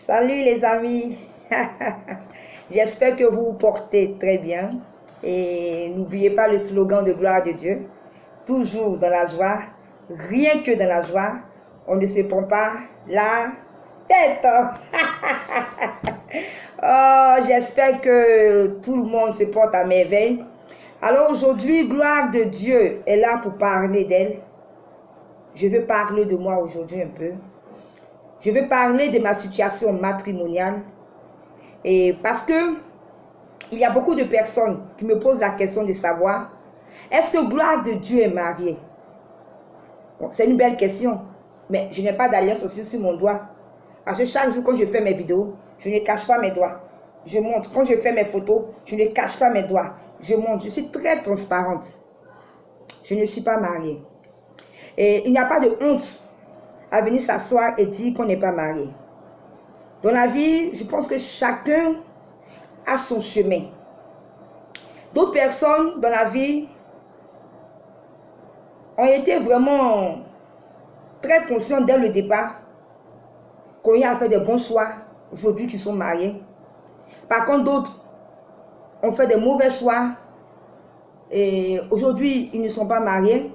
Salut les amis, j'espère que vous vous portez très bien et n'oubliez pas le slogan de gloire de Dieu, toujours dans la joie, rien que dans la joie, on ne se prend pas la tête. Oh, j'espère que tout le monde se porte à merveille. Alors aujourd'hui, gloire de Dieu est là pour parler d'elle. Je veux parler de moi aujourd'hui un peu. Je veux parler de ma situation matrimoniale. Et parce que il y a beaucoup de personnes qui me posent la question de savoir, est-ce que gloire de Dieu est mariée? Bon, c'est une belle question, mais je n'ai pas d'alliance aussi sur mon doigt. Parce que chaque jour quand je fais mes vidéos, je ne cache pas mes doigts. Je montre. Quand je fais mes photos, je ne cache pas mes doigts. Je montre. Je suis très transparente. Je ne suis pas mariée. Et il n'y a pas de honte à venir s'asseoir et dire qu'on n'est pas marié. Dans la vie, je pense que chacun a son chemin. D'autres personnes dans la vie ont été vraiment très conscientes dès le départ qu'on y a fait des bons choix aujourd'hui qui sont mariés. Par contre, d'autres ont fait des mauvais choix et aujourd'hui, ils ne sont pas mariés.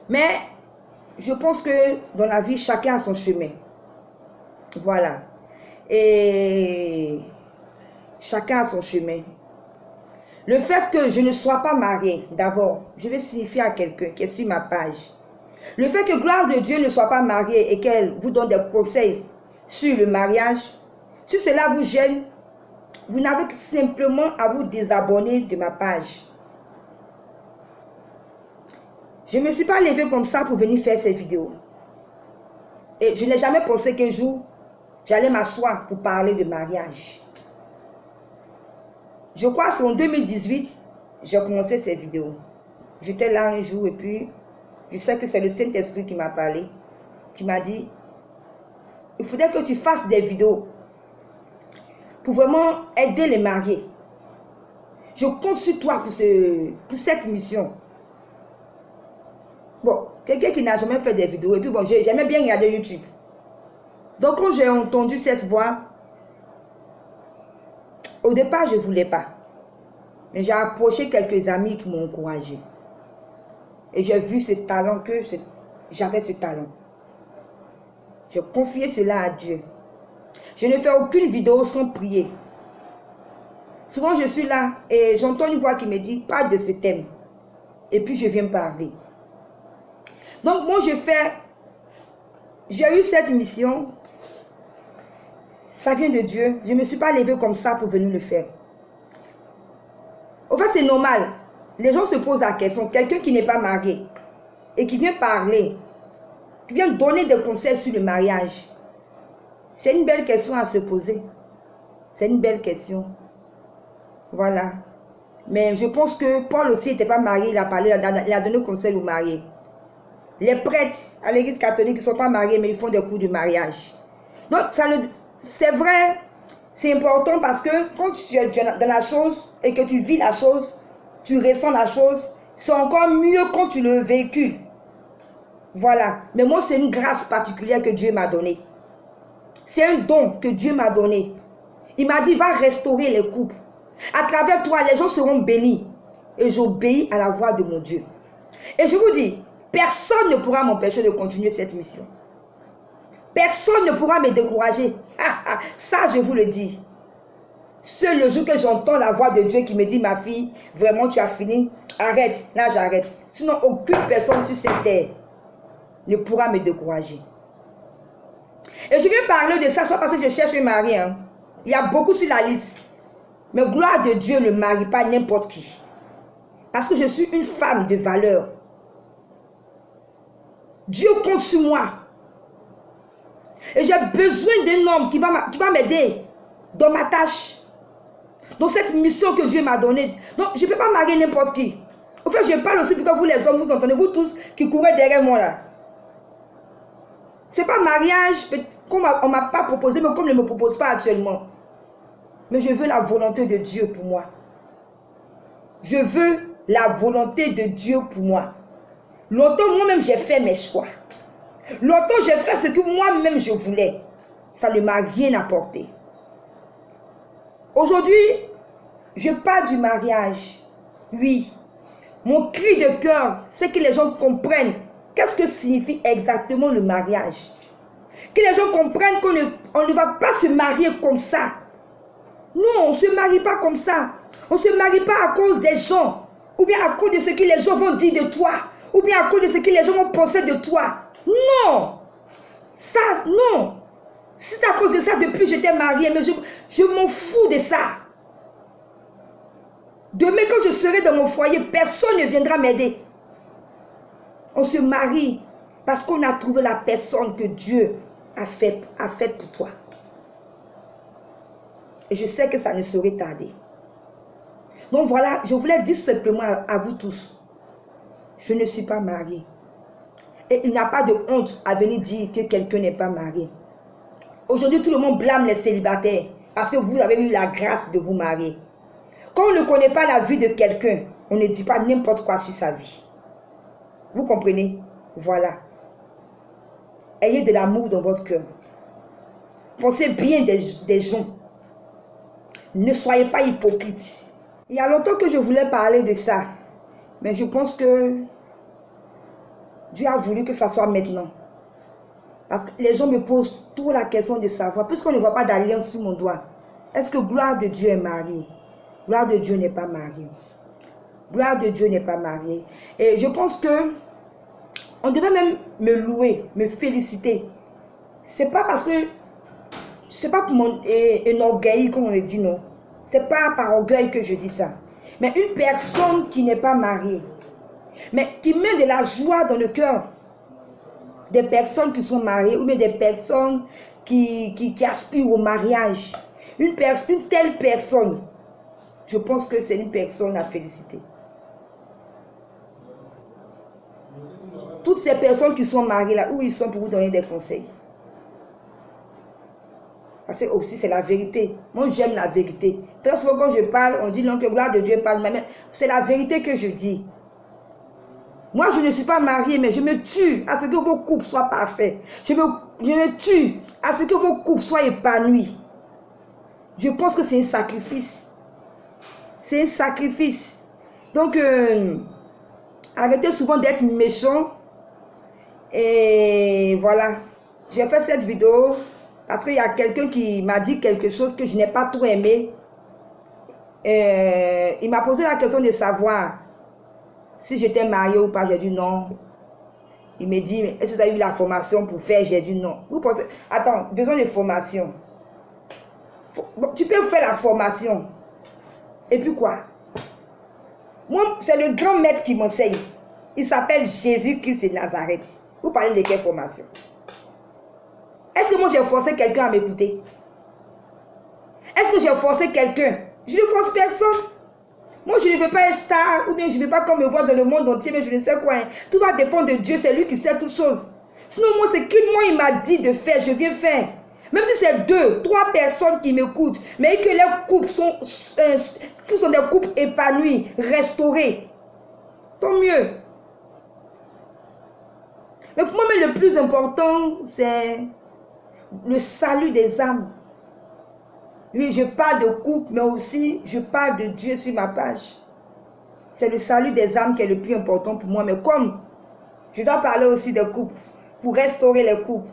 Mais je pense que dans la vie, chacun a son chemin. Voilà. Et chacun a son chemin. Le fait que je ne sois pas mariée, d'abord, je vais signifier à quelqu'un qui est sur ma page. Le fait que gloire de Dieu ne soit pas mariée et qu'elle vous donne des conseils sur le mariage, si cela vous gêne, vous n'avez que simplement à vous désabonner de ma page. Je ne me suis pas levée comme ça pour venir faire cette vidéo. Et je n'ai jamais pensé qu'un jour, j'allais m'asseoir pour parler de mariage. Je crois que c'est en 2018, j'ai commencé cette vidéo. J'étais là un jour et puis, je sais que c'est le Saint-Esprit qui m'a parlé, qui m'a dit, il faudrait que tu fasses des vidéos pour vraiment aider les mariés. Je compte sur toi pour cette mission. Bon, quelqu'un qui n'a jamais fait des vidéos, et puis bon, j'aimais bien regarder YouTube. Donc quand j'ai entendu cette voix, au départ, je ne voulais pas. Mais j'ai approché quelques amis qui m'ont encouragé. Et j'ai vu ce talent, que j'avais ce talent. J'ai confié cela à Dieu. Je ne fais aucune vidéo sans prier. Souvent, je suis là et j'entends une voix qui me dit, parle de ce thème. Et puis, je viens parler. Donc, moi, j'ai eu cette mission. Ça vient de Dieu. Je ne me suis pas levée comme ça pour venir le faire. En fait, c'est normal. Les gens se posent la question. Quelqu'un qui n'est pas marié et qui vient parler, qui vient donner des conseils sur le mariage. C'est une belle question à se poser. C'est une belle question. Voilà. Mais je pense que Paul aussi n'était pas marié. Il a parlé, il a donné conseil aux mariés. Les prêtres à l'église catholique ne sont pas mariés, mais ils font des cours de mariage. Donc, c'est vrai, c'est important parce que quand tu es dans la chose et que tu vis la chose, tu ressens la chose, c'est encore mieux quand tu le véhicules. Voilà. Mais moi, c'est une grâce particulière que Dieu m'a donnée. C'est un don que Dieu m'a donné. Il m'a dit, va restaurer les couples. À travers toi, les gens seront bénis. Et j'obéis à la voix de mon Dieu. Et je vous dis, personne ne pourra m'empêcher de continuer cette mission. Personne ne pourra me décourager. Ça, je vous le dis. C'est le jour que j'entends la voix de Dieu qui me dit, ma fille, vraiment tu as fini, arrête. Là, j'arrête. Sinon, aucune personne sur cette terre ne pourra me décourager. Et je viens parler de ça, soit parce que je cherche un mari. Hein. Il y a beaucoup sur la liste. Mais gloire de Dieu ne marie pas n'importe qui. Parce que je suis une femme de valeur. Dieu compte sur moi. Et j'ai besoin d'un homme qui va m'aider dans ma tâche. Dans cette mission que Dieu m'a donnée. Donc, je ne peux pas marier n'importe qui. En fait, je parle aussi pour que vous les hommes, vous entendez, vous tous qui courez derrière moi là. Ce n'est pas mariage, comme on ne m'a pas proposé, mais comme on ne me propose pas actuellement. Mais je veux la volonté de Dieu pour moi. Je veux la volonté de Dieu pour moi. Longtemps, moi-même, j'ai fait mes choix. Longtemps, j'ai fait ce que moi-même je voulais. ça ne m'a rien apporté. Aujourd'hui, je parle du mariage. Oui, mon cri de cœur, c'est que les gens comprennent qu'est-ce que signifie exactement le mariage. Que les gens comprennent qu'on ne va pas se marier comme ça. Non, on ne se marie pas comme ça. On ne se marie pas à cause des gens. Ou bien à cause de ce que les gens vont dire de toi. Ou bien à cause de ce que les gens vont penser de toi. Non. Ça, non. C'est à cause de ça, depuis que j'étais mariée, mais je m'en fous de ça. Demain, quand je serai dans mon foyer, personne ne viendra m'aider. On se marie parce qu'on a trouvé la personne que Dieu a fait pour toi. Et je sais que ça ne saurait tarder. Donc voilà, je voulais dire simplement à vous tous, je ne suis pas mariée. Et il n'y a pas de honte à venir dire que quelqu'un n'est pas marié. Aujourd'hui, tout le monde blâme les célibataires parce que vous avez eu la grâce de vous marier. Quand on ne connaît pas la vie de quelqu'un, on ne dit pas n'importe quoi sur sa vie. Vous comprenez? Voilà. Ayez de l'amour dans votre cœur. Pensez bien des gens. Ne soyez pas hypocrites. Il y a longtemps que je voulais parler de ça. Mais je pense que Dieu a voulu que ça soit maintenant. Parce que les gens me posent toujours la question de savoir, puisqu'on ne voit pas d'alliance sur mon doigt, est-ce que gloire de Dieu est mariée? Gloire de Dieu n'est pas mariée. Gloire de Dieu n'est pas mariée. Et je pense que on devrait même me louer, me féliciter. C'est pas parce que, c'est pas pour mon orgueil comme on le dit, non. C'est pas par orgueil que je dis ça. Mais une personne qui n'est pas mariée, mais qui met de la joie dans le cœur des personnes qui sont mariées ou bien des personnes qui aspirent au mariage. Une telle personne, je pense que c'est une personne à féliciter. Toutes ces personnes qui sont mariées là, où ils sont pour vous donner des conseils? Parce que aussi c'est la vérité. Moi j'aime la vérité. Très souvent quand je parle, on dit non que gloire de Dieu parle, mais c'est la vérité que je dis. Moi je ne suis pas mariée, mais je me tue à ce que vos couples soient parfaits. Je me tue à ce que vos couples soient épanouis. Je pense que c'est un sacrifice. C'est un sacrifice. Donc, arrêtez souvent d'être méchant. Et voilà. J'ai fait cette vidéo parce qu'il y a quelqu'un qui m'a dit quelque chose que je n'ai pas trop aimé. Il m'a posé la question de savoir si j'étais mariée ou pas. J'ai dit non. Il me dit, est-ce que vous avez eu la formation pour faire? J'ai dit non. Vous pensez, attends, besoin de formation. Bon, tu peux faire la formation. Et puis quoi? Moi, c'est le grand maître qui m'enseigne. Il s'appelle Jésus-Christ de Nazareth. Vous parlez de quelle formation? Est-ce que moi j'ai forcé quelqu'un à m'écouter? Est-ce que j'ai forcé quelqu'un? Je ne force personne. Moi, je ne veux pas être star, ou bien je ne veux pas qu'on me voit dans le monde entier, mais je ne sais quoi. Hein. Tout va dépendre de Dieu, c'est lui qui sait toutes choses. Sinon, moi, c'est qu'il il m'a dit de faire, je viens faire. Même si c'est 2, 3 personnes qui m'écoutent, mais que les couples sont des couples épanouis, restaurés. Tant mieux. Mais pour moi, le plus important, c'est le salut des âmes. Oui, je parle de couple, mais aussi je parle de Dieu sur ma page. C'est le salut des âmes qui est le plus important pour moi. Mais comme je dois parler aussi des couples, pour restaurer les couples.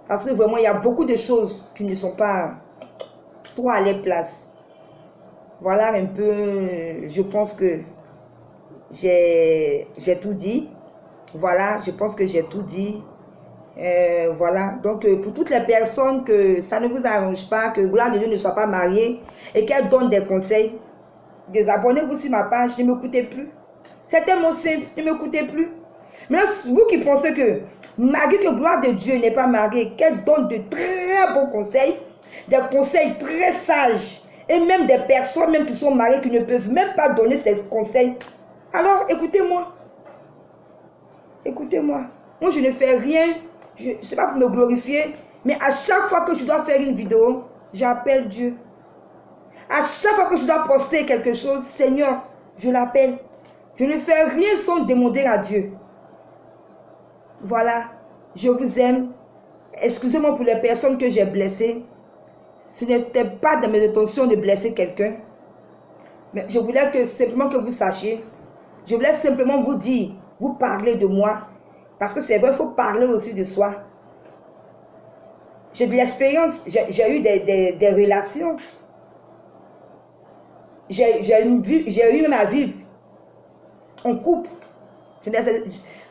Parce que vraiment, il y a beaucoup de choses qui ne sont pas trop à leur place. Voilà un peu, je pense que j'ai tout dit. Voilà, je pense que j'ai tout dit. Voilà, donc pour toutes les personnes que ça ne vous arrange pas, que gloire de Dieu ne soit pas mariée et qu'elle donne des conseils, désabonnez-vous sur ma page, ne m'écoutez plus. C'est tellement simple, ne m'écoutez plus. Maintenant, vous qui pensez que malgré que gloire de Dieu n'est pas mariée, qu'elle donne de très bons conseils, des conseils très sages, et même des personnes même qui sont mariées qui ne peuvent même pas donner ces conseils, alors écoutez-moi. Écoutez-moi. Moi, je ne fais rien. Ce n'est pas pour me glorifier, mais à chaque fois que je dois faire une vidéo, j'appelle Dieu. À chaque fois que je dois poster quelque chose, Seigneur, je l'appelle. Je ne fais rien sans demander à Dieu. Voilà, je vous aime. excusez-moi pour les personnes que j'ai blessées. Ce n'était pas dans mes intentions de blesser quelqu'un. Mais je voulais simplement que vous sachiez. Je voulais simplement vous dire, vous parler de moi. Parce que c'est vrai, il faut parler aussi de soi. J'ai de l'expérience, j'ai eu des relations. J'ai eu même à vivre en couple.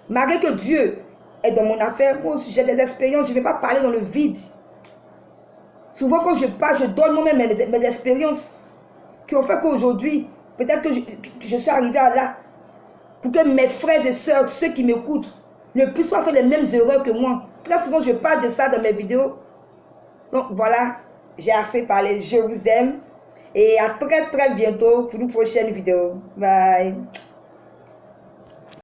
Malgré que Dieu est dans mon affaire, moi aussi j'ai des expériences, je ne vais pas parler dans le vide. Souvent quand je parle, je donne moi-même mes expériences qui ont fait qu'aujourd'hui, peut-être que je suis arrivé à là, pour que mes frères et sœurs, ceux qui m'écoutent, ne puissent pas faire les mêmes erreurs que moi. Très souvent je parle de ça dans mes vidéos. Donc voilà, j'ai assez parlé, je vous aime. Et à très très bientôt pour une prochaine vidéo. Bye.